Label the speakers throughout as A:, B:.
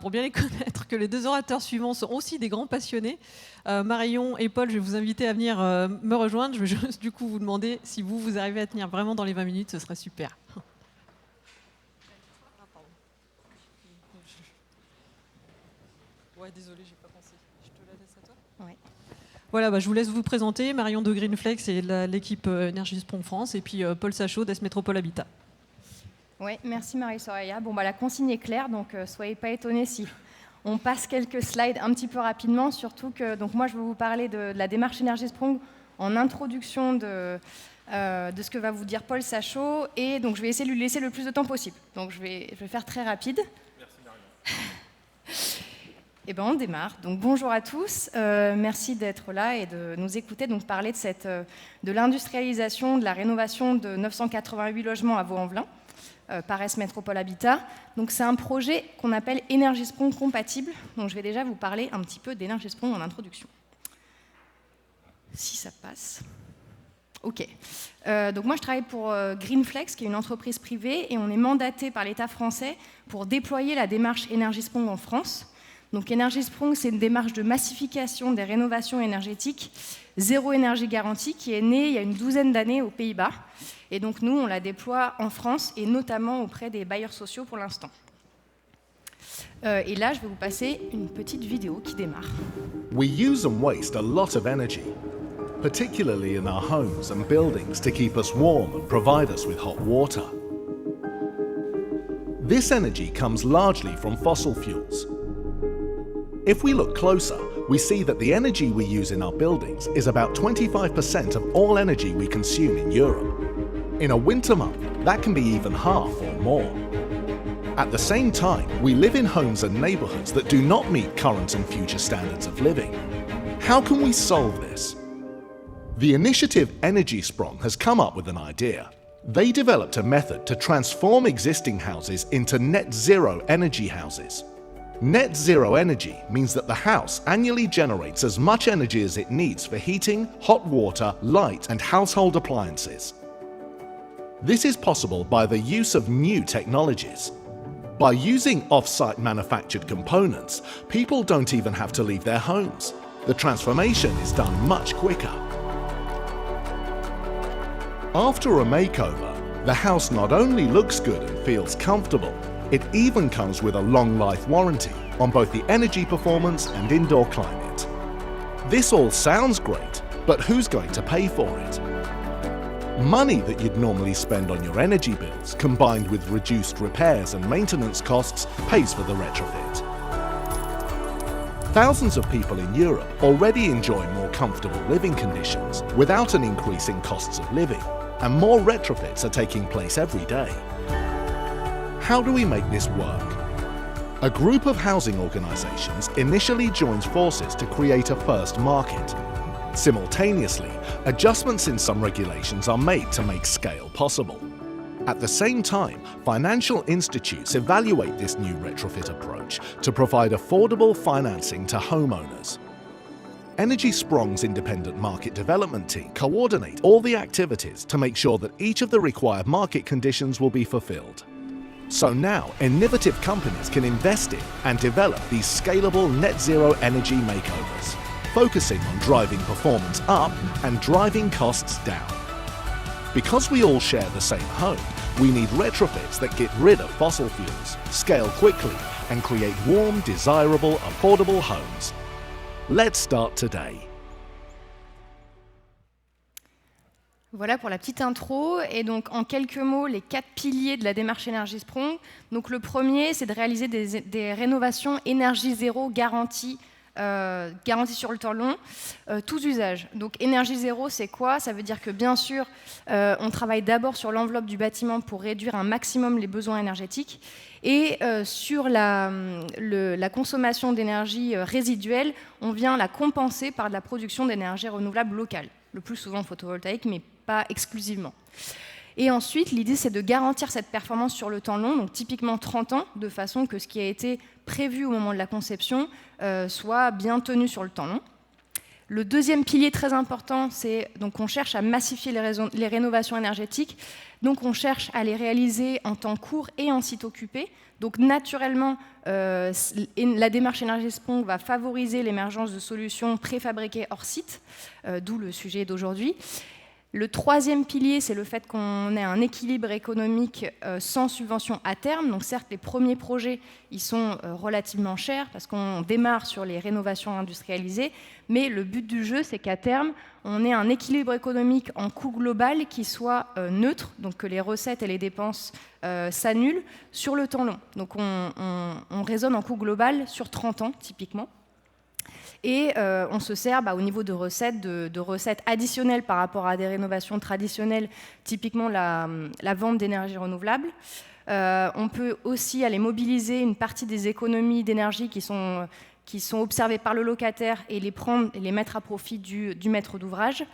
A: pour bien les connaître, que les deux orateurs suivants sont aussi des grands passionnés. Marion et Paul, je vais vous inviter à venir me rejoindre. Je vais juste du coup vous demander si vous arrivez à tenir vraiment dans les 20 minutes, ce serait super. Ouais, désolé, j'ai pas pensé. Je te la laisse à toi.
B: Ouais.
A: Voilà, je vous laisse vous présenter. Marion de Greenflex et l'équipe Énergie Sprong France, et puis Paul Sachot d'Est Métropole Habitat.
B: Oui, merci Marie-Soraya. La consigne est claire, donc soyez pas étonnés si on passe quelques slides un petit peu rapidement, surtout que moi je vais vous parler de la démarche Énergie Sprong en introduction de ce que va vous dire Paul Sachot, et donc je vais essayer de lui laisser le plus de temps possible. Donc je vais faire très rapide.
C: Merci Marion.
B: Eh bien, on démarre. Donc, bonjour à tous. Merci d'être là et de nous écouter parler de l'industrialisation, de la rénovation de 988 logements à Vaux-en-Velin par Est Métropole Habitat. Donc, c'est un projet qu'on appelle Énergie Sprong compatible. Donc, je vais déjà vous parler un petit peu d'Énergie Sprong en introduction. Si ça passe. OK. Donc, moi, je travaille pour Greenflex, qui est une entreprise privée, et on est mandaté par l'État français pour déployer la démarche Énergie Sprong en France. Donc, Énergie Sprong, c'est une démarche de massification des rénovations énergétiques, zéro énergie garantie, qui est née il y a une douzaine d'années aux Pays-Bas. Et donc, nous, on la déploie en France, et notamment auprès des bailleurs sociaux pour l'instant. Et là, je vais vous passer une petite vidéo qui démarre.
D: We use and waste a lot of energy, particularly in our homes and buildings to keep us warm and provide us with hot water. This energy comes largely from fossil fuels. If we look closer, we see that the energy we use in our buildings is about 25% of all energy we consume in Europe. In a winter month, that can be even half or more. At the same time, we live in homes and neighbourhoods that do not meet current and future standards of living. How can we solve this? The initiative Energy Sprong has come up with an idea. They developed a method to transform existing houses into net zero energy houses. Net zero energy means that the house annually generates as much energy as it needs for heating, hot water, light, and household appliances. This is possible by the use of new technologies. By using off-site manufactured components, people don't even have to leave their homes. The transformation is done much quicker. After a makeover, the house not only looks good and feels comfortable, it even comes with a long life warranty on both the energy performance and indoor climate. This all sounds great, but who's going to pay for it? Money that you'd normally spend on your energy bills, combined with reduced repairs and maintenance costs, pays for the retrofit. Thousands of people in Europe already enjoy more comfortable living conditions without an increase in costs of living, and more retrofits are taking place every day. How do we make this work? A group of housing organisations initially joins forces to create a first market. Simultaneously, adjustments in some regulations are made to make scale possible. At the same time, financial institutes evaluate this new retrofit approach to provide affordable financing to homeowners. Energy Sprong's independent market development team coordinate all the activities to make sure that each of the required market conditions will be fulfilled. So now, innovative companies can invest in and develop these scalable net zero energy makeovers, focusing on driving performance up and driving costs down. Because we all share the same home, we need retrofits that get rid of fossil fuels, scale quickly, and create warm, desirable, affordable homes. Let's start today.
B: Voilà pour la petite intro. Et donc, en quelques mots, les 4 piliers de la démarche Énergie Sprong. Donc, le premier, c'est de réaliser des rénovations énergie zéro garanties sur le temps long, tous usages. Donc, énergie zéro, c'est quoi? Ça veut dire que, bien sûr, on travaille d'abord sur l'enveloppe du bâtiment pour réduire un maximum les besoins énergétiques. Et sur la consommation d'énergie résiduelle, on vient la compenser par de la production d'énergie renouvelable locale, le plus souvent photovoltaïque, mais pas exclusivement. Et ensuite, l'idée, c'est de garantir cette performance sur le temps long, donc typiquement 30 ans, de façon que ce qui a été prévu au moment de la conception soit bien tenu sur le temps long. Le deuxième pilier très important, c'est donc on cherche à massifier les rénovations énergétiques. Donc on cherche à les réaliser en temps court et en site occupé. Donc naturellement, la démarche Energy Sprong va favoriser l'émergence de solutions préfabriquées hors site, d'où le sujet d'aujourd'hui. Le troisième pilier, c'est le fait qu'on ait un équilibre économique sans subvention à terme. Donc certes, les premiers projets, ils sont relativement chers parce qu'on démarre sur les rénovations industrialisées, mais le but du jeu, c'est qu'à terme, on ait un équilibre économique en coût global qui soit neutre, donc que les recettes et les dépenses s'annulent sur le temps long. Donc on raisonne en coût global sur 30 ans, typiquement. Et on se sert au niveau de recettes, de recettes additionnelles par rapport à des rénovations traditionnelles, typiquement la vente d'énergie renouvelable. On peut aussi aller mobiliser une partie des économies d'énergie qui sont observées par le locataire et les prendre et les mettre à profit du maître d'ouvrage.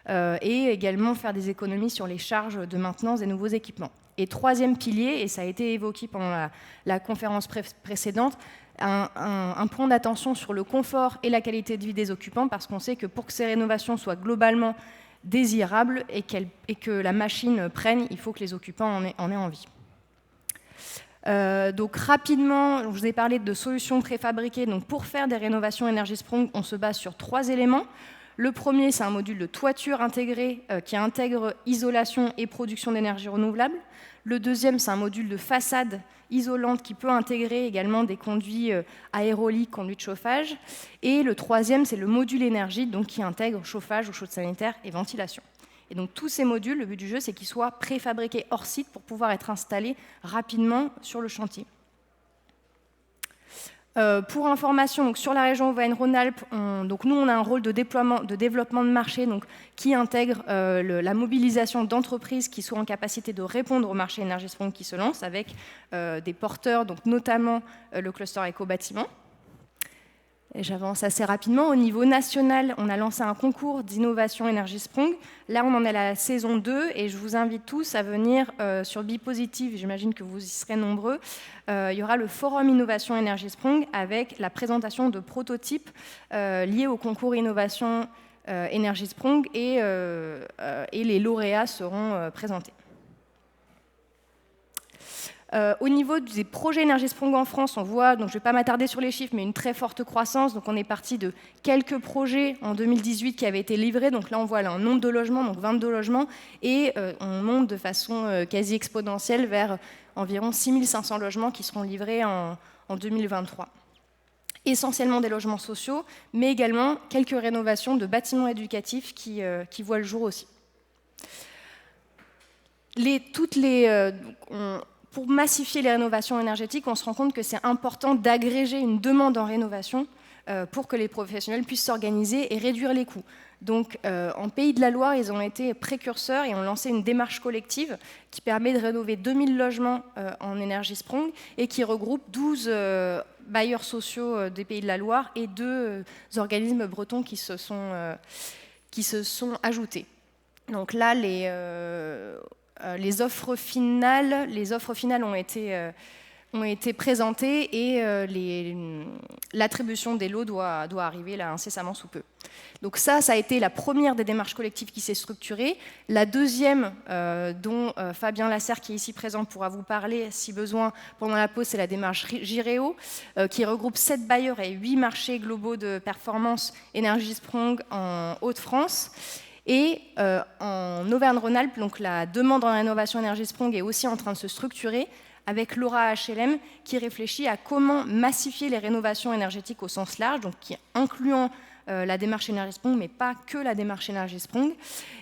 B: Et également faire des économies sur les charges de maintenance des nouveaux équipements. Et troisième pilier, et ça a été évoqué pendant la conférence précédente, un point d'attention sur le confort et la qualité de vie des occupants, parce qu'on sait que pour que ces rénovations soient globalement désirables et que la machine prenne, il faut que les occupants en aient envie. Donc rapidement, je vous ai parlé de solutions préfabriquées. Donc pour faire des rénovations Energy Sprong, on se base sur 3 éléments. Le premier, c'est un module de toiture intégré qui intègre isolation et production d'énergie renouvelable. Le deuxième, c'est un module de façade isolante qui peut intégrer également des conduits aéroliques, conduits de chauffage. Et le troisième, c'est le module énergie, donc qui intègre chauffage, eau chaude sanitaire et ventilation. Et donc tous ces modules, le but du jeu, c'est qu'ils soient préfabriqués hors site pour pouvoir être installés rapidement sur le chantier. Pour information, donc sur la région Auvergne-Rhône-Alpes, nous on a un rôle de développement de marché donc, qui intègre la mobilisation d'entreprises qui sont en capacité de répondre au marché Energy Sprong qui se lance avec des porteurs, donc notamment le cluster éco-bâtiment. Et j'avance assez rapidement. Au niveau national, on a lancé un concours d'innovation Energy Sprong. Là, on en est à la saison 2 et je vous invite tous à venir sur Bipositive. J'imagine que vous y serez nombreux. Il y aura le forum Innovation Energy Sprong avec la présentation de prototypes liés au concours Innovation Energy Sprong et les lauréats seront présentés. Au niveau des projets Energy Sprong en France, on voit, donc je ne vais pas m'attarder sur les chiffres, mais une très forte croissance. Donc on est parti de quelques projets en 2018 qui avaient été livrés. Donc là, on voit un nombre de logements, donc 22 logements, et on monte de façon quasi exponentielle vers environ 6500 logements qui seront livrés en 2023. Essentiellement des logements sociaux, mais également quelques rénovations de bâtiments éducatifs qui voient le jour aussi. Pour massifier les rénovations énergétiques, on se rend compte que c'est important d'agréger une demande en rénovation pour que les professionnels puissent s'organiser et réduire les coûts. Donc, en Pays de la Loire, ils ont été précurseurs et ont lancé une démarche collective qui permet de rénover 2000 logements en Energy Sprong et qui regroupe 12 bailleurs sociaux des Pays de la Loire et 2 organismes bretons qui se sont ajoutés. Donc là, les offres finales ont été présentées et l'attribution des lots doit arriver là incessamment sous peu. Donc ça a été la première des démarches collectives qui s'est structurée. La deuxième, dont Fabien Lasserre, qui est ici présent, pourra vous parler si besoin pendant la pause, c'est la démarche Jireo, qui regroupe 7 bailleurs et 8 marchés globaux de performance Energy Sprong en Hauts-de-France. Et en Auvergne-Rhône-Alpes, donc la demande en rénovation Energy Sprong est aussi en train de se structurer avec Laura HLM qui réfléchit à comment massifier les rénovations énergétiques au sens large, donc qui incluant la démarche Energy Sprong, mais pas que la démarche Energy Sprong.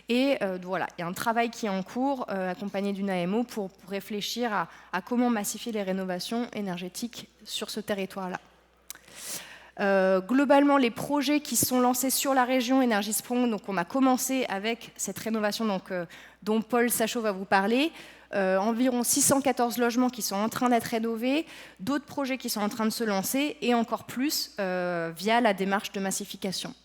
B: Et voilà, il y a un travail qui est en cours, accompagné d'une AMO, pour réfléchir à comment massifier les rénovations énergétiques sur ce territoire-là. Globalement, les projets qui sont lancés sur la région Energy Sprong, donc on a commencé avec cette rénovation dont Paul Sachot va vous parler, environ 614 logements qui sont en train d'être rénovés, d'autres projets qui sont en train de se lancer et encore plus via la démarche de massification.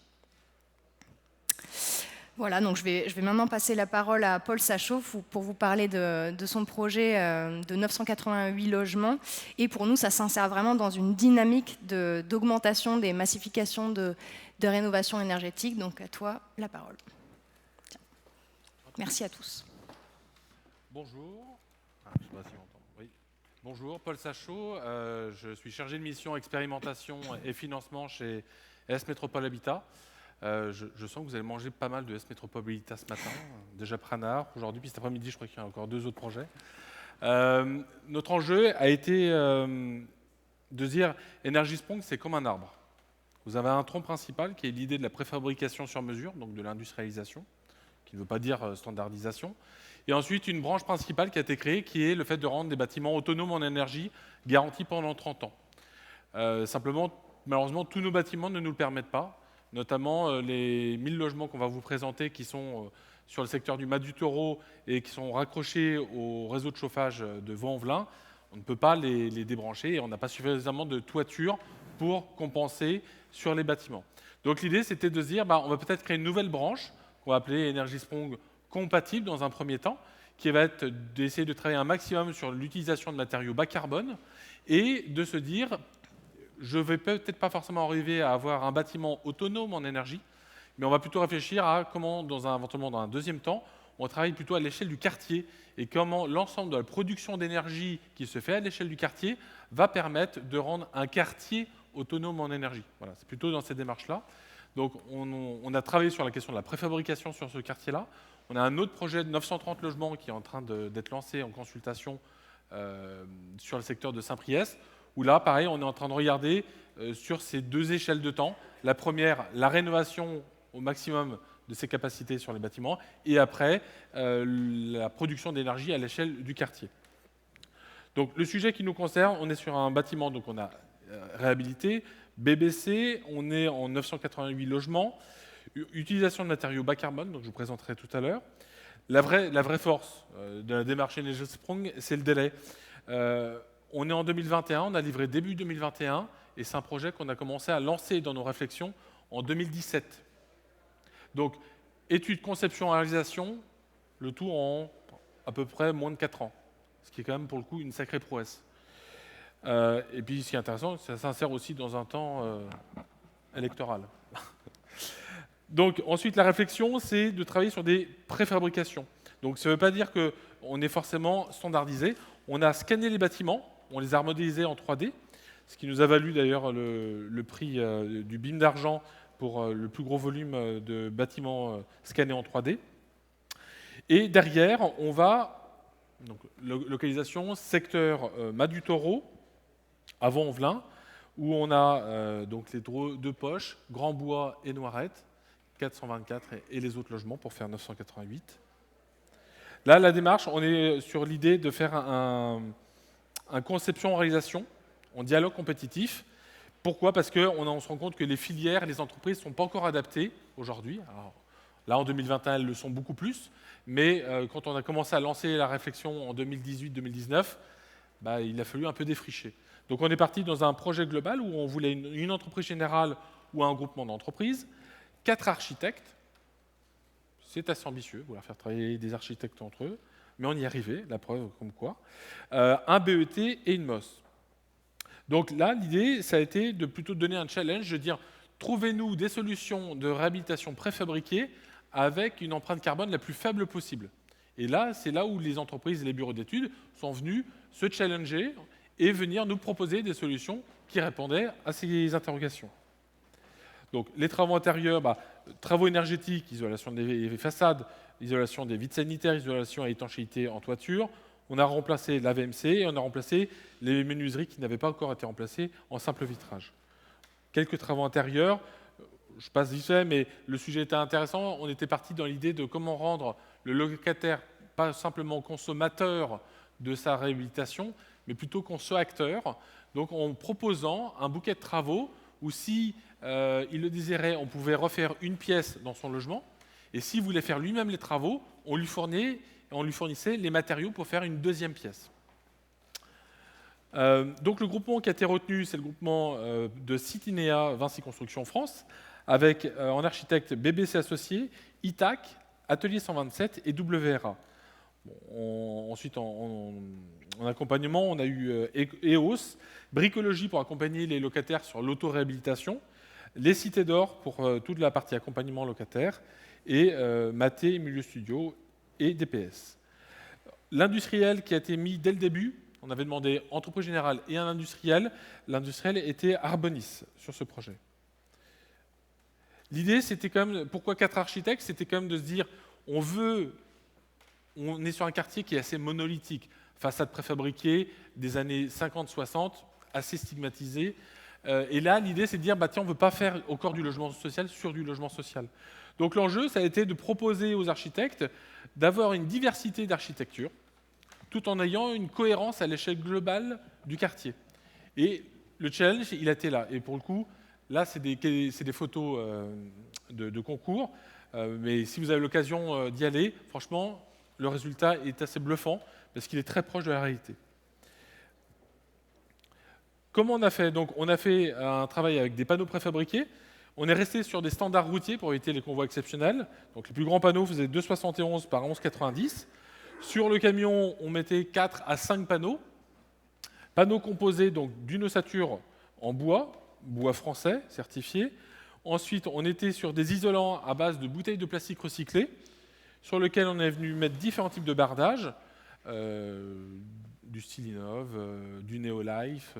B: Voilà, donc je vais maintenant passer la parole à Paul Sachot pour vous parler de son projet de 988 logements. Et pour nous, ça s'insère vraiment dans une dynamique d'augmentation des massifications de rénovation énergétique. Donc à toi, la parole. Tiens. Merci à tous.
C: Bonjour. Je sais pas si on entend. Oui. Bonjour, Paul Sachot. Je suis chargé de mission expérimentation et financement chez S Métropole Habitat. Je sens que vous allez manger pas mal de S Métropole Habitat ce matin. Déjà Pranard, aujourd'hui, puis cet après-midi, je crois qu'il y a encore 2 autres projets. Notre enjeu a été de dire EnergySprong, c'est comme un arbre. Vous avez un tronc principal qui est l'idée de la préfabrication sur mesure, donc de l'industrialisation, qui ne veut pas dire standardisation. Et ensuite, une branche principale qui a été créée, qui est le fait de rendre des bâtiments autonomes en énergie, garantis pendant 30 ans. Simplement, malheureusement, tous nos bâtiments ne nous le permettent pas, notamment les 1000 logements qu'on va vous présenter, qui sont sur le secteur du Mas du Taureau et qui sont raccrochés au réseau de chauffage de Vaux-en-Velin. On ne peut pas les débrancher et on n'a pas suffisamment de toiture pour compenser sur les bâtiments. Donc l'idée, c'était de se dire, on va peut-être créer une nouvelle branche, qu'on va appeler EnergySprong compatible dans un premier temps, qui va être d'essayer de travailler un maximum sur l'utilisation de matériaux bas carbone et de se dire, je ne vais peut-être pas forcément arriver à avoir un bâtiment autonome en énergie, mais on va plutôt réfléchir à comment, éventuellement dans un deuxième temps, on travaille plutôt à l'échelle du quartier et comment l'ensemble de la production d'énergie qui se fait à l'échelle du quartier va permettre de rendre un quartier autonome en énergie. Voilà, c'est plutôt dans cette démarche-là. Donc on a travaillé sur la question de la préfabrication sur ce quartier-là. On a un autre projet de 930 logements qui est en train d'être lancé en consultation sur le secteur de Saint-Priest, où là, pareil, on est en train de regarder sur ces 2 échelles de temps. La première, la rénovation au maximum de ses capacités sur les bâtiments, et après, la production d'énergie à l'échelle du quartier. Donc le sujet qui nous concerne, on est sur un bâtiment, donc on a réhabilité, BBC, on est en 988 logements, utilisation de matériaux bas carbone, donc je vous présenterai tout à l'heure. La vraie force de la démarche EnergySprong, c'est le délai. On est en 2021, on a livré début 2021, et c'est un projet qu'on a commencé à lancer dans nos réflexions en 2017. Donc, étude, conception, réalisation, le tout en à peu près moins de 4 ans, ce qui est quand même pour le coup une sacrée prouesse. Et puis, ce qui est intéressant, ça s'insère aussi dans un temps électoral. Donc, ensuite, la réflexion, c'est de travailler sur des préfabrications. Donc, ça ne veut pas dire qu'on est forcément standardisé. On a scanné les bâtiments, on les a modélisés en 3D, ce qui nous a valu d'ailleurs le prix du BIM d'argent pour le plus gros volume de bâtiments scannés en 3D. Et derrière, on va, donc, localisation, secteur Mas du Taureau, à Vaux-en-Velin, où on a donc les 2 poches, Grand Bois et Noirettes, 424 et les autres logements pour faire 988. Là, la démarche, on est sur l'idée de faire un conception-réalisation en dialogue compétitif. Pourquoi ? Parce qu'on se rend compte que les filières, les entreprises ne sont pas encore adaptées aujourd'hui. Alors, là, en 2021, elles le sont beaucoup plus. Mais quand on a commencé à lancer la réflexion en 2018-2019, il a fallu un peu défricher. Donc on est parti dans un projet global où on voulait une entreprise générale ou un groupement d'entreprises, 4 architectes. C'est assez ambitieux, vouloir faire travailler des architectes entre eux, mais on y est arrivé, la preuve comme quoi. Un BET et une MOS. Donc là, l'idée, ça a été de plutôt donner un challenge, de dire, trouvez-nous des solutions de réhabilitation préfabriquées avec une empreinte carbone la plus faible possible. Et là, c'est là où les entreprises et les bureaux d'études sont venus se challenger et venir nous proposer des solutions qui répondaient à ces interrogations. Donc les travaux intérieurs, travaux énergétiques, isolation des façades, isolation des vides sanitaires, isolation et étanchéité en toiture. On a remplacé la VMC et on a remplacé les menuiseries qui n'avaient pas encore été remplacées en simple vitrage. Quelques travaux intérieurs, je passe vite fait, mais le sujet était intéressant. On était parti dans l'idée de comment rendre le locataire pas simplement consommateur de sa réhabilitation, mais plutôt conso-acteur. Donc en proposant un bouquet de travaux où si il le désirait, on pouvait refaire une pièce dans son logement. Et s'il voulait faire lui-même les travaux, on lui fournissait les matériaux pour faire une deuxième pièce. Donc le groupement qui a été retenu, c'est le groupement de Citinea Vinci Construction France, avec en architecte BBC Associés, ITAC, Atelier 127 et WRA. Ensuite, en accompagnement, on a eu EOS, Bricologie pour accompagner les locataires sur l'autoréhabilitation, les Cités d'Or pour toute la partie accompagnement locataire, et Maté, Milieu Studio et DPS. L'industriel qui a été mis dès le début, on avait demandé entreprise générale et un industriel. L'industriel était Arbonis sur ce projet. L'idée, c'était quand même, pourquoi 4 architectes? C'était quand même de se dire, on est sur un quartier qui est assez monolithique, façade préfabriquée des années 50-60, assez stigmatisée. Et là, l'idée, c'est de dire, tiens, on ne veut pas faire encore du logement social sur du logement social. Donc l'enjeu, ça a été de proposer aux architectes d'avoir une diversité d'architecture, tout en ayant une cohérence à l'échelle globale du quartier. Et le challenge, il a été là. Et pour le coup, là, c'est des photos de concours. Mais si vous avez l'occasion d'y aller, franchement, le résultat est assez bluffant parce qu'il est très proche de la réalité. Comment on a fait? Donc, on a fait un travail avec des panneaux préfabriqués. On est resté sur des standards routiers pour éviter les convois exceptionnels. Donc, les plus grands panneaux faisaient 2,71 par 11,90. Sur le camion, on mettait 4 à 5 panneaux. Panneaux composés donc d'une ossature en bois français, certifié. Ensuite, on était sur des isolants à base de bouteilles de plastique recyclées, sur lesquels on est venu mettre différents types de bardage, du Stylinov, du Neolife,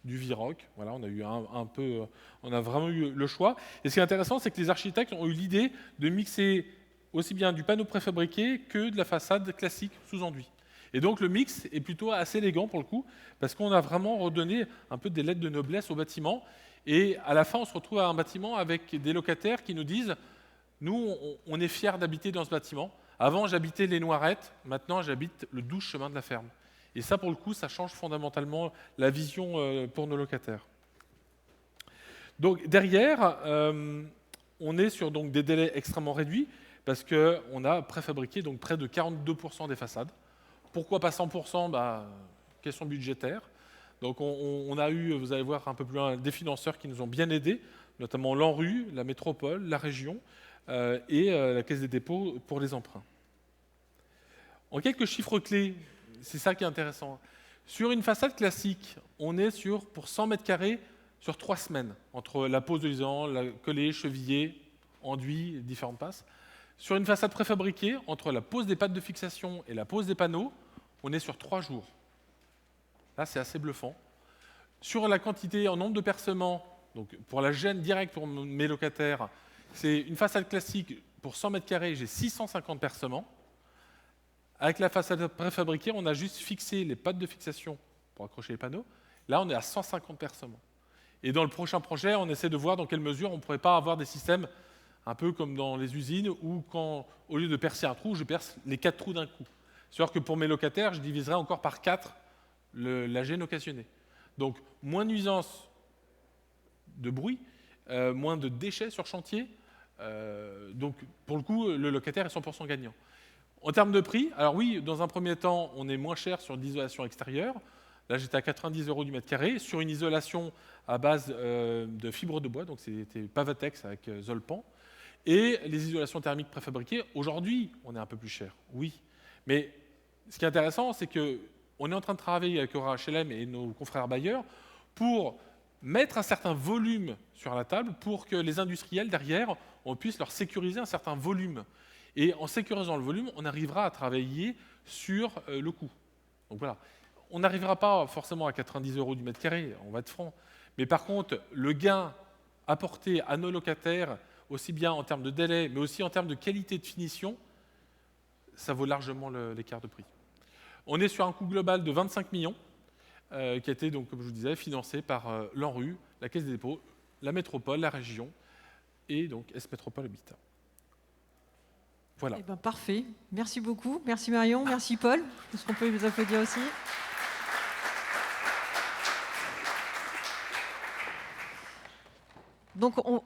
C: du Viroc. Voilà, on a eu on a vraiment eu le choix. Et ce qui est intéressant, c'est que les architectes ont eu l'idée de mixer aussi bien du panneau préfabriqué que de la façade classique sous enduit. Et donc le mix est plutôt assez élégant pour le coup, parce qu'on a vraiment redonné un peu des lettres de noblesse au bâtiment. Et à la fin, on se retrouve à un bâtiment avec des locataires qui nous disent « Nous, on est fiers d'habiter dans ce bâtiment. Avant, j'habitais les Noirettes. Maintenant, j'habite le 12 chemin de la Ferme. » Et ça, pour le coup, ça change fondamentalement la vision pour nos locataires. Donc derrière, on est sur donc, des délais extrêmement réduits, parce qu'on a préfabriqué donc, près de 42% des façades. Pourquoi pas 100%? Question budgétaire. Donc on a eu, vous allez voir un peu plus loin, des financeurs qui nous ont bien aidés, notamment l'ANRU, la métropole, la région et la Caisse des dépôts pour les emprunts. En quelques chiffres clés, c'est ça qui est intéressant. Sur une façade classique, on est pour 100 mètres carrés sur 3 semaines, entre la pose de l'isolant, la collée, chevillé, enduit, différentes passes. Sur une façade préfabriquée, entre la pose des pattes de fixation et la pose des panneaux, on est sur 3 jours. Là, c'est assez bluffant. Sur la quantité en nombre de percements, donc pour la gêne directe pour mes locataires, c'est une façade classique pour 100 mètres carrés, j'ai 650 percements. Avec la façade préfabriquée, on a juste fixé les pattes de fixation pour accrocher les panneaux. Là, on est à 150 percements. Et dans le prochain projet, on essaie de voir dans quelle mesure on ne pourrait pas avoir des systèmes un peu comme dans les usines où, au lieu de percer un trou, je perce les 4 trous d'un coup. C'est-à-dire que pour mes locataires, je diviserai encore par 4 la gêne occasionnée. Donc, moins de nuisances de bruit, moins de déchets sur chantier. Donc, pour le coup, le locataire est 100% gagnant. En termes de prix, alors oui, dans un premier temps, on est moins cher sur l'isolation extérieure. Là, j'étais à 90 € du mètre carré, sur une isolation à base de fibres de bois, donc c'était Pavatex avec Zolpan. Et les isolations thermiques préfabriquées, aujourd'hui, on est un peu plus cher, oui. Mais ce qui est intéressant, c'est qu'on est en train de travailler avec Aura HLM et nos confrères bailleurs pour mettre un certain volume sur la table pour que les industriels, derrière, on puisse leur sécuriser un certain volume. Et en sécurisant le volume, on arrivera à travailler sur le coût. Donc voilà. On n'arrivera pas forcément à 90 € du mètre carré, on va être franc. Mais par contre, le gain apporté à nos locataires, aussi bien en termes de délai, mais aussi en termes de qualité de finition, ça vaut largement l'écart de prix. On est sur un coût global de 25 millions, qui a été, donc, comme je vous disais, financé par l'ANRU, la Caisse des dépôts, la métropole, la région, et donc S-Métropole Habitat. Voilà.
A: Eh ben, parfait. Merci beaucoup. Merci Marion. Merci Paul. Est-ce qu'on peut vous applaudir aussi? Donc,